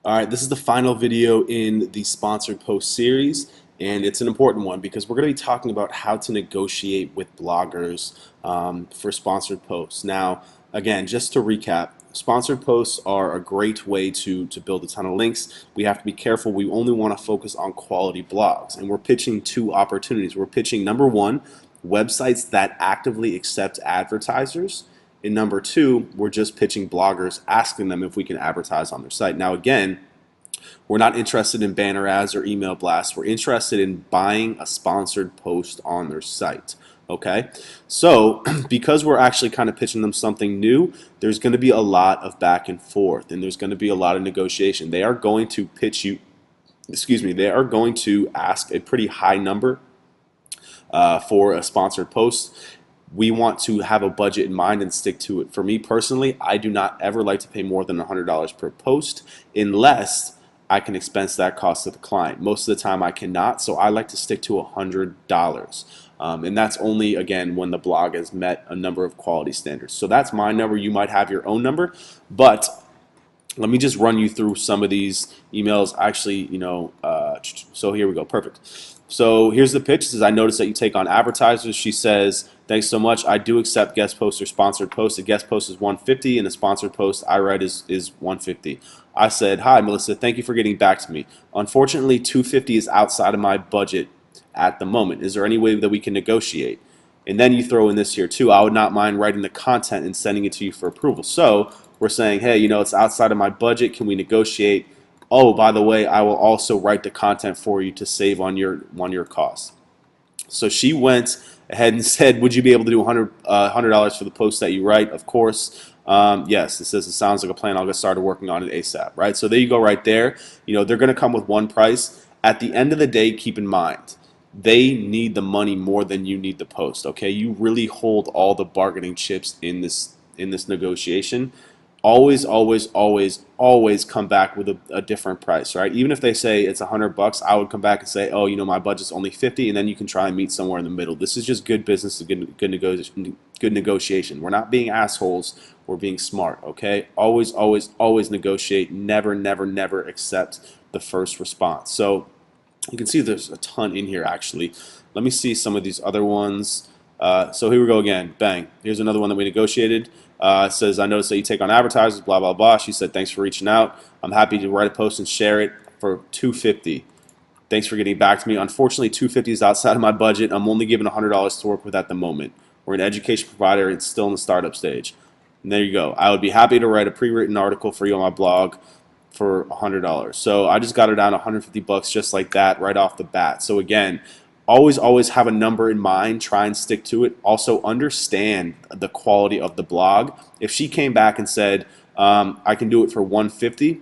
Alright, this is the final video in the sponsored post series, and it's an important one because we're going to be talking about how to negotiate with bloggers for sponsored posts. Now, again, just to recap, sponsored posts are a great way to build a ton of links. We have to be careful. We only want to focus on quality blogs, and we're pitching two opportunities. We're pitching, number one, websites that actively accept advertisers. And number two, we're just pitching bloggers, asking them if we can advertise on their site. Now again, we're not interested in banner ads or email blasts. We're interested in buying a sponsored post on their site. Okay, so because we're actually kind of pitching them something new, there's going to be a lot of back and forth, and there's going to be a lot of negotiation. They are going to pitch you, they are going to ask a pretty high number for a sponsored post. We want to have a budget in mind and stick to it. For me personally, I do not ever like to pay more than $100 per post unless I can expense that cost to the client. Most of the time I cannot, so I like to stick to $100. And that's only, again, when the blog has met a number of quality standards. So that's my number. You might have your own number, but let me just run you through some of these emails. Actually, so here we go. Perfect. So here's the pitch. It says, I noticed that you take on advertisers. She says, thanks so much. I do accept guest posts or sponsored posts. A guest post is $150 and a sponsored post I write is $150. I said, hi, Melissa. Thank you for getting back to me. Unfortunately, $250 is outside of my budget at the moment. Is there any way that we can negotiate? And then you throw in this here too. I would not mind writing the content and sending it to you for approval. So we're saying, hey, it's outside of my budget. Can we negotiate? Oh, by the way, I will also write the content for you to save on your costs. So she went ahead and said, would you be able to do $100 for the post that you write? Of course. Yes, it says it sounds like a plan. I'll get started working on it ASAP. Right. So there you go right there. They're going to come with one price. At the end of the day, keep in mind, they need the money more than you need the post. Okay, you really hold all the bargaining chips in this negotiation. Always, always, always, always come back with a different price, right? Even if they say it's $100, I would come back and say, oh, my budget's only $50, and then you can try and meet somewhere in the middle. This is just good business, good negotiation. We're not being assholes. We're being smart, okay? Always, always, always negotiate. Never, never, never accept the first response. So you can see there's a ton in here, actually. Let me see some of these other ones. So here we go again. Bang. Here's another one that we negotiated. It says, I noticed that you take on advertisers, blah, blah, blah. She said, thanks for reaching out. I'm happy to write a post and share it for $250. Thanks for getting back to me. Unfortunately, $250 is outside of my budget. I'm only given $100 to work with at the moment. We're an education provider. It's still in the startup stage. And there you go. I would be happy to write a pre-written article for you on my blog for $100. So I just got her down $150 just like that right off the bat. So again, always have a number in mind. Try and stick to it. Also understand the quality of the blog. If she came back and said, I can do it for $150,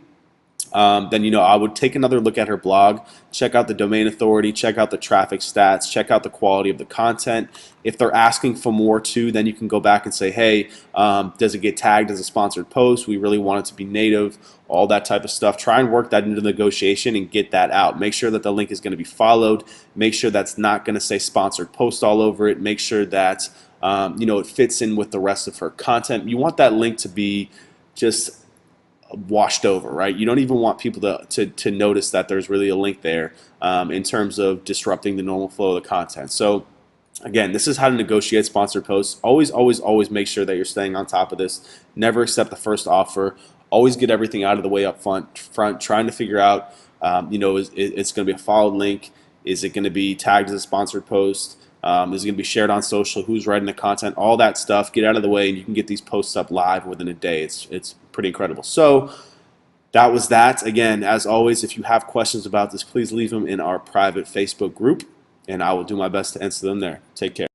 then I would take another look at her blog, check out the domain authority, check out the traffic stats, check out the quality of the content. If they're asking for more too, then you can go back and say, hey, does it get tagged as a sponsored post? We really want it to be native, all that type of stuff. Try and work that into the negotiation and get that out. Make sure that the link is going to be followed. Make sure that's not going to say sponsored post all over it. Make sure that it fits in with the rest of her content. You want that link to be just washed over, right? You don't even want people to notice that there's really a link there in terms of disrupting the normal flow of the content. So again, this is how to negotiate sponsored posts. Always, always, always make sure that you're staying on top of this. Never accept the first offer. Always get everything out of the way up front trying to figure out, it's going to be a followed link. Is it going to be tagged as a sponsored post? Is it going to be shared on social? Who's writing the content? All that stuff. Get out of the way, and you can get these posts up live within a day. It's pretty incredible. So that was that. Again, as always, if you have questions about this, please leave them in our private Facebook group, and I will do my best to answer them there. Take care.